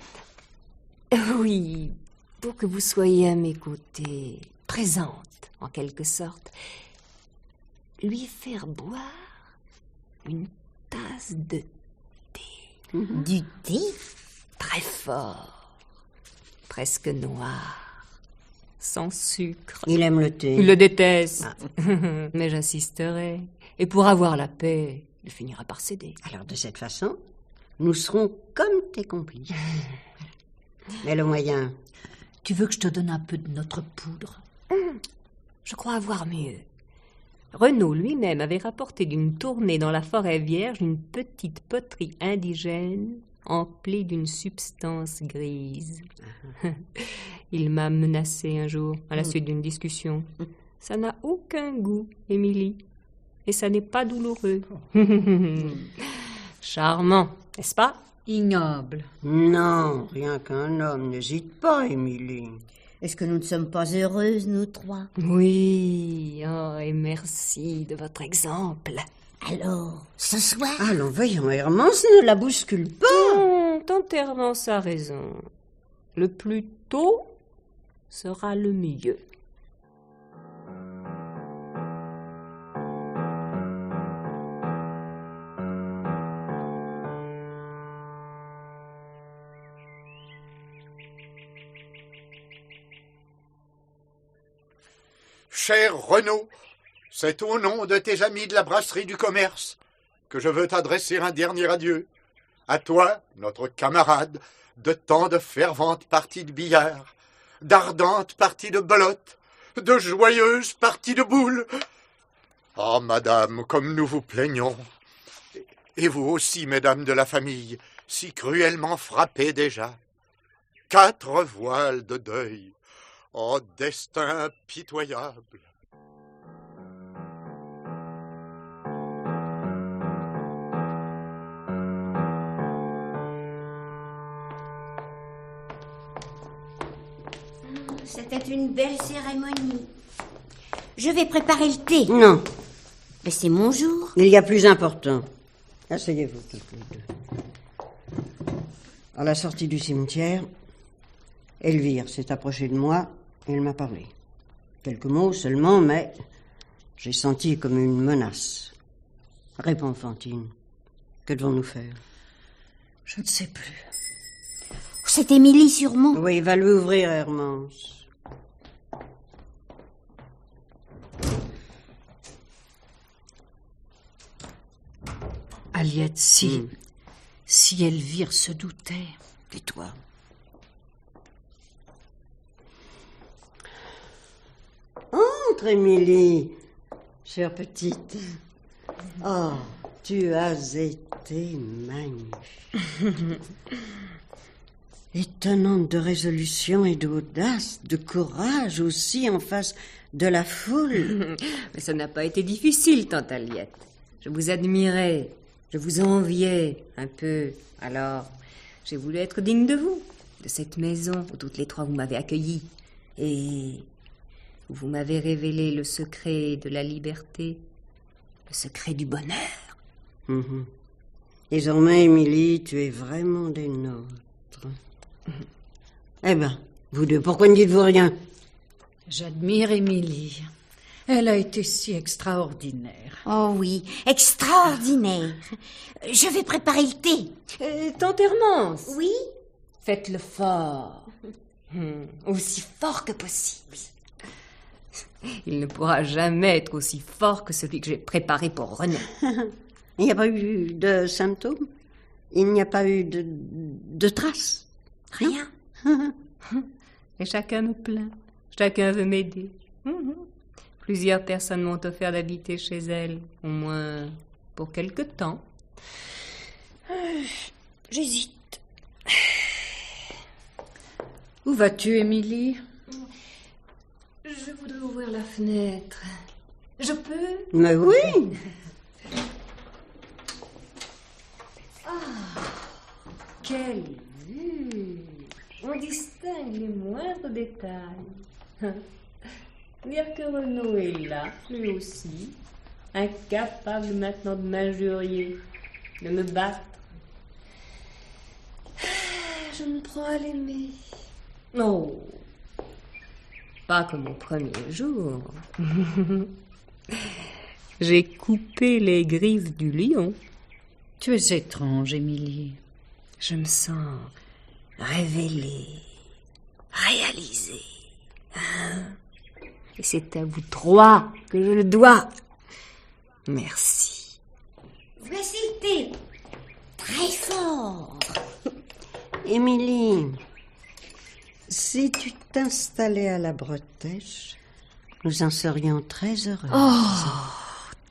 Oui, pour que vous soyez à mes côtés, présente, en quelque sorte, lui faire boire une tasse de thé. Du thé? Très fort, presque noir, sans sucre. Il aime le thé. Il le déteste. Mais j'insisterai. Et pour avoir la paix, il finira par céder. Alors, de cette façon, Nous serons comme tes complices. Mais le moyen... Tu veux que je te donne un peu de notre poudre? Je crois avoir mieux. Renaud lui-même avait rapporté d'une tournée dans la forêt vierge une petite poterie indigène emplie d'une substance grise. Il m'a menacé un jour, à la suite d'une discussion. Ça n'a aucun goût, Émilie, et ça n'est pas douloureux. Charmant, n'est-ce pas? Ignoble. Non, rien qu'un homme. N'hésite pas, Émilie. Est-ce que nous ne sommes pas heureuses, nous trois? Oui, oh, et merci de votre exemple. Alors, ce soir? Allons, voyons, Hermance, ne la bouscule pas. Tante Hermance a raison. Le plus tôt sera le mieux. Cher Renaud, c'est au nom de tes amis de la brasserie du commerce que je veux t'adresser un dernier adieu. À toi, notre camarade, de tant de ferventes parties de billard, d'ardentes parties de belote, de joyeuses parties de boules. Ah, madame, comme nous vous plaignons. Et vous aussi, mesdames de la famille, si cruellement frappées déjà. 4 voiles de deuil. Oh, destin pitoyable! C'était une belle cérémonie. Je vais préparer le thé. Non, Mais c'est mon jour. il y a plus important. Asseyez-vous, toutes les deux. À la sortie du cimetière, Elvire s'est approchée de moi et elle m'a parlé. Quelques mots seulement, mais j'ai senti comme une menace. Réponds, Fantine. Que devons-nous faire? Je ne sais plus. C'est Émilie, sûrement. Oui, va lui ouvrir, Hermance. Aliette, si Elvire se doutait. Tais-toi. Entre, Émilie, chère petite. Oh, tu as été magnifique. Étonnante de résolution et d'audace, de courage aussi en face de la foule. Mais ça n'a pas été difficile, tante Aliette. Je vous admirais, je vous enviais un peu. Alors, j'ai voulu être digne de vous, de cette maison où toutes les trois vous m'avez accueillie. Et où vous m'avez révélé le secret de la liberté, le secret du bonheur. Mhm. Désormais, Émilie, tu es vraiment des nôtres. Eh ben, vous deux, pourquoi ne dites-vous rien? J'admire Émilie. Elle a été si extraordinaire. Oh oui, extraordinaire. Je vais préparer le thé. Tante Hermance, Oui? faites-le fort. Aussi fort que possible. Il ne pourra jamais être aussi fort que celui que j'ai préparé pour Renaud. Il n'y a pas eu de symptômes? Il n'y a pas eu de traces? Rien. Et chacun me plaint. Chacun veut m'aider. Plusieurs personnes m'ont offert d'habiter chez elles, au moins pour quelque temps. J'hésite. Où vas-tu, Émilie? Je voudrais ouvrir la fenêtre. Je peux? Mais oui! Quelle vue! On distingue les moindres détails. Dire que Renaud est là, lui aussi, incapable maintenant de m'injurier, de me battre. Je me prends à l'aimer. Oh, pas comme au premier jour. J'ai coupé les griffes du lion. Tu es étrange, Émilie. Je me sens révélée, réalisée. Et c'est à vous trois que je le dois. Merci. Voici le thé. très fort. Émilie, si tu t'installais à la Bretèche, nous en serions très heureux.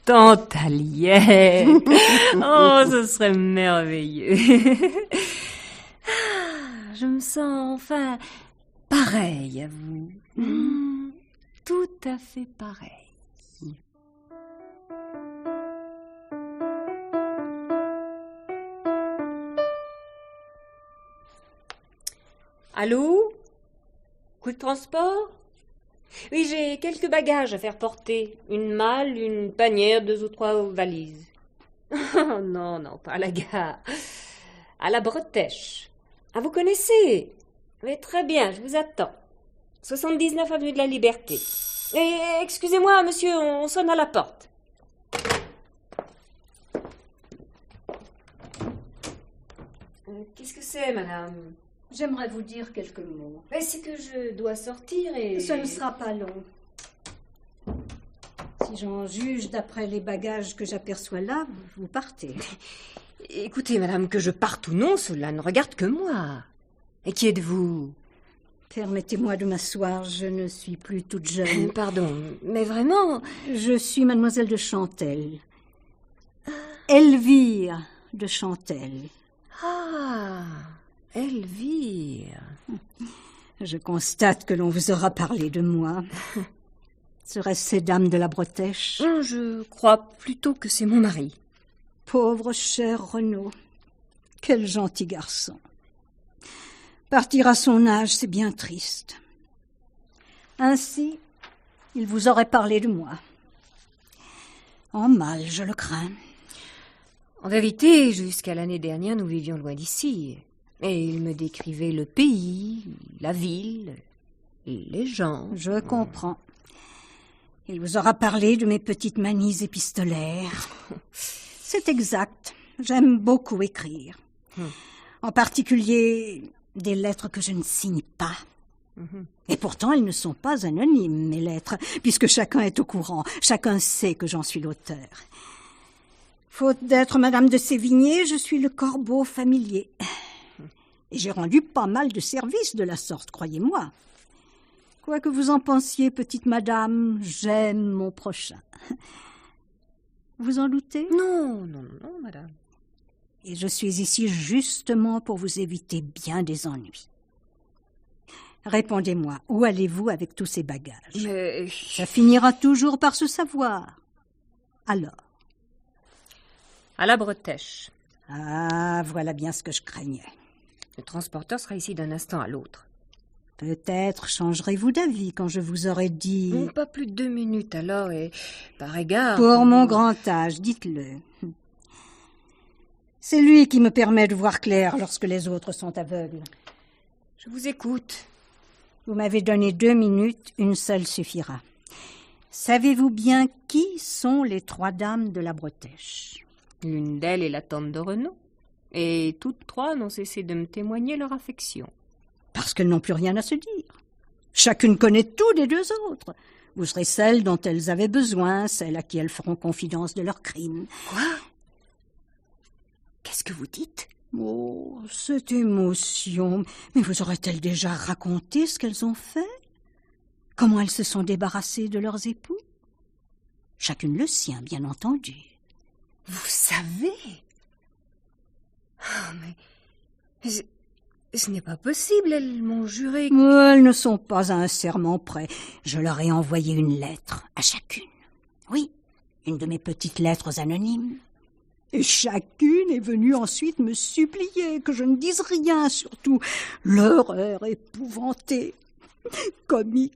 Tante Aliette. Oh, ce serait merveilleux. Je me sens enfin pareille à vous. Tout à fait pareil. Allô? Coup de transport? Oui, j'ai quelques bagages à faire porter. Une malle, une panière, 2 ou 3 valises. Oh, non, non, pas à la gare. À la Bretèche. Ah, vous connaissez? Mais très bien, je vous attends. 79 avenue de la Liberté. Et excusez-moi, monsieur, on sonne à la porte. Qu'est-ce que c'est, madame? J'aimerais vous dire quelques mots. Mais c'est que je dois sortir et... Ce ne sera pas long. Si j'en juge d'après les bagages que j'aperçois là, vous partez. Écoutez, madame, que je parte ou non, cela ne regarde que moi. Et qui êtes-vous? Permettez-moi de m'asseoir, je ne suis plus toute jeune. Pardon, mais vraiment... Je suis mademoiselle de Chantelle. Elvire de Chantelle. Ah, Elvire. Je constate que l'on vous aura parlé de moi. Serait-ce ces dames de la Bretèche? Je crois plutôt que c'est mon mari. Pauvre cher Renaud. Quel gentil garçon. Partir à son âge, c'est bien triste. Ainsi, il vous aurait parlé de moi. En mal, je le crains. En vérité, jusqu'à l'année dernière, nous vivions loin d'ici. Et il me décrivait le pays, la ville, les gens. Je comprends. Il vous aura parlé de mes petites manies épistolaires. C'est exact. J'aime beaucoup écrire. En particulier, des lettres que je ne signe pas. Et pourtant, elles ne sont pas anonymes, mes lettres, puisque chacun est au courant. Chacun sait que j'en suis l'auteur. Faute d'être Madame de Sévigné, je suis le corbeau familier. Et j'ai rendu pas mal de services de la sorte, croyez-moi. Quoi que vous en pensiez, petite madame, j'aime mon prochain. Vous en doutez? Non, madame. Et je suis ici justement pour vous éviter bien des ennuis. Répondez-moi, où allez-vous avec tous ces bagages? Mais... Ça finira toujours par se savoir. Alors? À la Bretèche. Ah, voilà bien ce que je craignais. Le transporteur sera ici d'un instant à l'autre. Peut-être changerez-vous d'avis quand je vous aurai dit... Pas plus de 2 minutes alors, et par égard... Pour mon grand âge, dites-le. C'est lui qui me permet de voir clair lorsque les autres sont aveugles. Je vous écoute. Vous m'avez donné 2 minutes, une seule suffira. Savez-vous bien qui sont les 3 dames de la Bretèche? L'une d'elles est la tante de Renaud. Et toutes 3 n'ont cessé de me témoigner leur affection. Parce qu'elles n'ont plus rien à se dire. Chacune connaît tout des 2 autres. Vous serez celle dont elles avaient besoin, celle à qui elles feront confidence de leurs crimes. Quoi? Qu'est-ce que vous dites? Oh, cette émotion. Mais vous auraient-elles déjà raconté ce qu'elles ont fait? Comment elles se sont débarrassées de leurs époux? Chacune le sien, bien entendu. Vous savez? Oh, mais... Ce n'est pas possible, elles m'ont juré... Elles ne sont pas à un serment près. Je leur ai envoyé une lettre à chacune. Oui, une de mes petites lettres anonymes. Et chacune est venue ensuite me supplier que je ne dise rien, surtout l'horreur épouvantée, comique.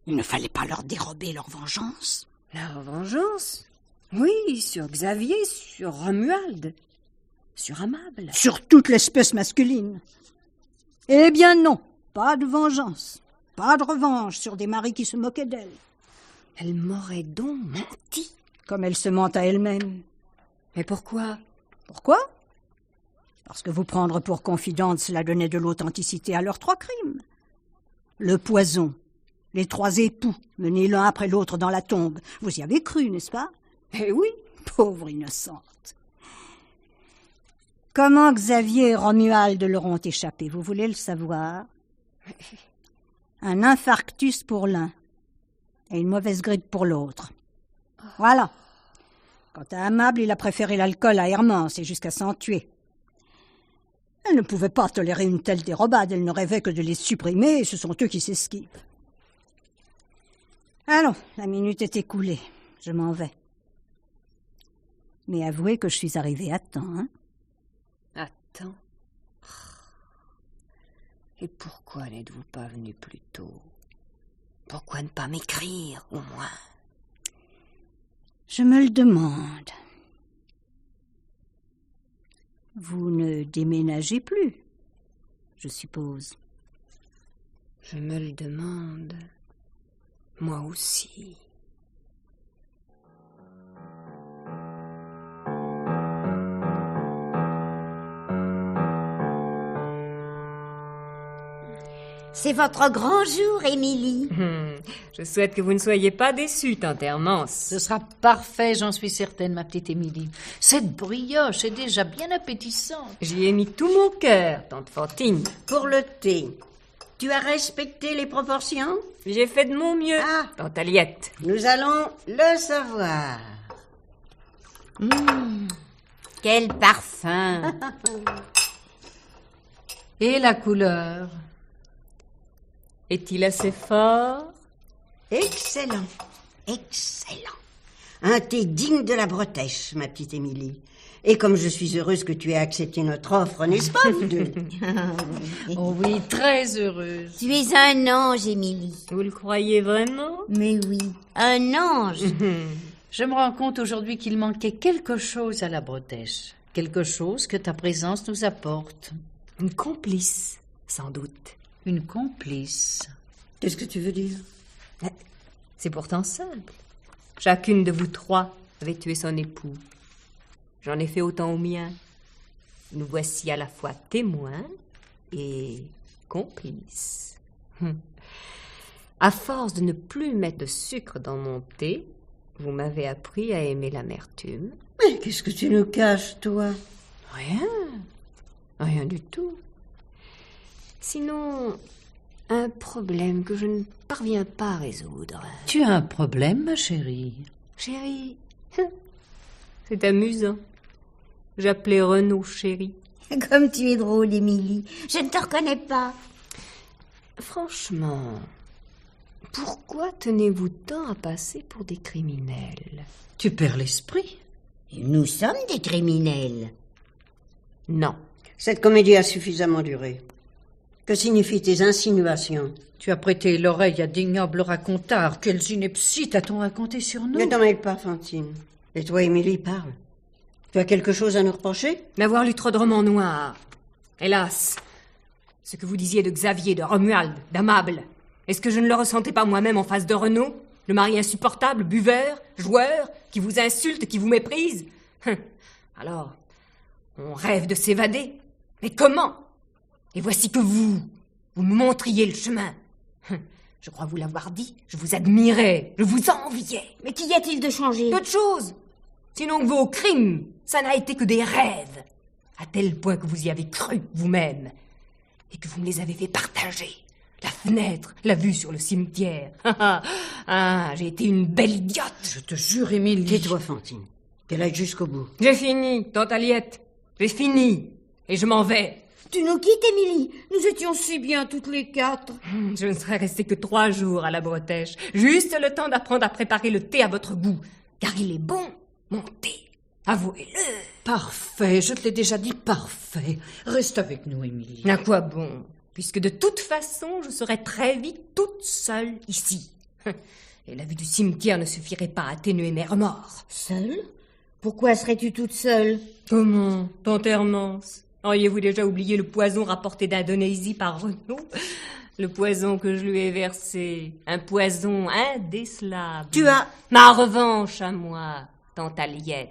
Il ne fallait pas leur dérober leur vengeance. Leur vengeance? Oui, sur Xavier, sur Romuald, sur Amable. Sur toute l'espèce masculine. Eh bien non, pas de vengeance, pas de revanche sur des maris qui se moquaient d'elle. Elle m'aurait donc menti. Comme elle se ment à elle-même. Mais pourquoi? Pourquoi? Parce que vous prendre pour confidente, cela donnait de l'authenticité à leurs 3 crimes. Le poison, les 3 époux, menés l'un après l'autre dans la tombe. Vous y avez cru, n'est-ce pas? Eh oui. Pauvre innocente. Comment Xavier et Romuald leur ont échappé, vous voulez le savoir? Un infarctus pour l'un et une mauvaise grippe pour l'autre. Voilà. Quant à Amable, il a préféré l'alcool à Hermance et jusqu'à s'en tuer. Elle ne pouvait pas tolérer une telle dérobade, elle ne rêvait que de les supprimer et ce sont eux qui s'esquivent. Allons, la minute est écoulée, je m'en vais. Mais avouez que je suis arrivée à temps, hein? À temps? Et pourquoi n'êtes-vous pas venu plus tôt? Pourquoi ne pas m'écrire, au moins? Je me le demande. Vous ne déménagez plus, je suppose. Je me le demande, moi aussi. C'est votre grand jour, Émilie. Je souhaite que vous ne soyez pas déçue, tante Hermance. Ce sera parfait, j'en suis certaine, ma petite Émilie. Cette brioche est déjà bien appétissante. J'y ai mis tout mon cœur, tante Fantine. Pour le thé, tu as respecté les proportions? J'ai fait de mon mieux, tante Aliette. Nous allons le savoir. Quel parfum. Et la couleur? Est-il assez fort? Excellent, excellent. Un thé digne de la Bretèche, ma petite Émilie. Et comme je suis heureuse que tu aies accepté notre offre, n'est-ce pas, vous deux? Oh oui, très heureuse. Tu es un ange, Émilie. Vous le croyez vraiment? Mais oui, un ange. Je me rends compte aujourd'hui qu'il manquait quelque chose à la Bretèche. Quelque chose que ta présence nous apporte. Une complice, sans doute. Une complice. Qu'est-ce que tu veux dire? C'est pourtant simple. Chacune de vous trois avait tué son époux. J'en ai fait autant au mien. Nous voici à la fois témoins et complices. À force de ne plus mettre de sucre dans mon thé, vous m'avez appris à aimer l'amertume. Mais qu'est-ce que tu nous caches, toi? Rien. Rien du tout. Sinon, un problème que je ne parviens pas à résoudre. Tu as un problème, ma chérie? Chérie, c'est amusant. J'appelais Renaud chérie. Comme tu es drôle, Émilie. Je ne te reconnais pas. Franchement, pourquoi tenez-vous tant à passer pour des criminels? Tu perds l'esprit. Nous sommes des criminels. Non. Cette comédie a suffisamment duré. Que signifient tes insinuations? Tu as prêté l'oreille à d'ignobles racontars. Quelles inepties t'a-t-on raconté sur nous? Ne t'en mêle pas, Fantine. Et toi, Émilie, parle. Tu as quelque chose à nous reprocher? D'avoir lu trop de romans noirs. Hélas, ce que vous disiez de Xavier, de Romuald, d'Amable, est-ce que je ne le ressentais pas moi-même en face de Renaud? Le mari insupportable, buveur, joueur, qui vous insulte, qui vous méprise? Alors, on rêve de s'évader. Mais comment? Et voici que vous me montriez le chemin. Je crois vous l'avoir dit, je vous admirais, je vous enviais. Mais qu'y a-t-il de changé? Peu de choses. Sinon que vos crimes, ça n'a été que des rêves. À tel point que vous y avez cru vous-même. Et que vous me les avez fait partager. La fenêtre, la vue sur le cimetière. J'ai été une belle idiote. Je te jure, Émilie. Tais-toi, Fantine. Qu'elle aille jusqu'au bout. J'ai fini, tante Aliette. J'ai fini. Et je m'en vais. Tu nous quittes, Émilie. Nous étions si bien toutes les quatre. Je ne serais restée que 3 jours à la Bretèche. Juste le temps d'apprendre à préparer le thé à votre goût. Car il est bon, mon thé. Avouez-le. Parfait, je te l'ai déjà dit, parfait. Reste avec nous, Émilie. À quoi bon? Puisque de toute façon, je serai très vite toute seule ici. Et la vue du cimetière ne suffirait pas à atténuer mes remords. Seule? Pourquoi serais-tu toute seule? Comment, tante Hermance? Auriez-vous déjà oublié le poison rapporté d'Indonésie par Renaud? Le poison que je lui ai versé. Un poison indécelable. Tu as... Ma revanche à moi, tante Aliette.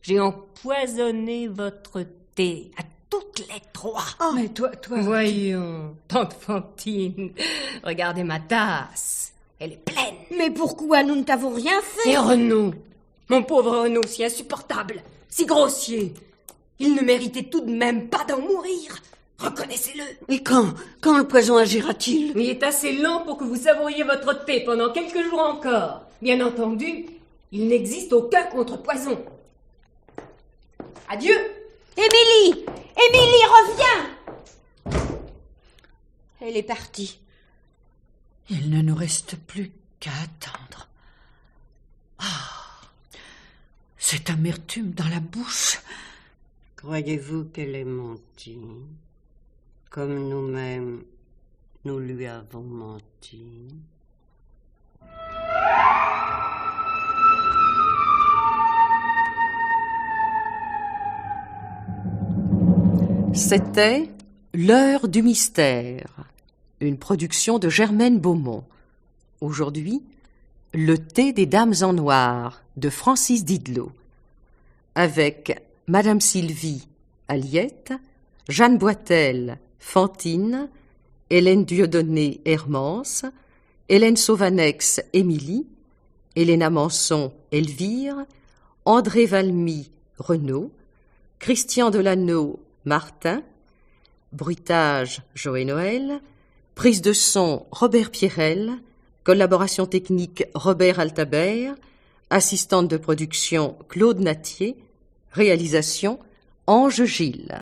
J'ai empoisonné votre thé à toutes les 3. Oh, mais toi... Voyons, tante Fantine, regardez ma tasse. Elle est pleine. Mais pourquoi nous ne t'avons rien fait? Et Renaud, mon pauvre Renaud, si insupportable, si grossier. Il ne méritait tout de même pas d'en mourir. Reconnaissez-le. Et quand le poison agira-t-il? Il est assez lent pour que vous savouriez votre thé pendant quelques jours encore. Bien entendu, il n'existe aucun contrepoison. Adieu. Émilie! Émilie, reviens! Elle est partie. Il ne nous reste plus qu'à attendre. Ah, cette amertume dans la bouche. Croyez-vous qu'elle ait menti? Comme nous-mêmes, nous lui avons menti. C'était L'heure du mystère, une production de Germaine Beaumont. Aujourd'hui, Le thé des dames en noir de Francis Didlot, avec Madame Sylvie, Aliette, Jeanne Boitel, Fantine, Hélène Dieudonné, Hermance, Hélène Sauvanex, Émilie, Héléna Manson, Elvire, André Valmy, Renaud, Christian Delano, Martin, bruitage, Joé Noël, prise de son, Robert Pierrel, collaboration technique, Robert Altabert, assistante de production, Claude Natier, réalisation, Ange Gilles.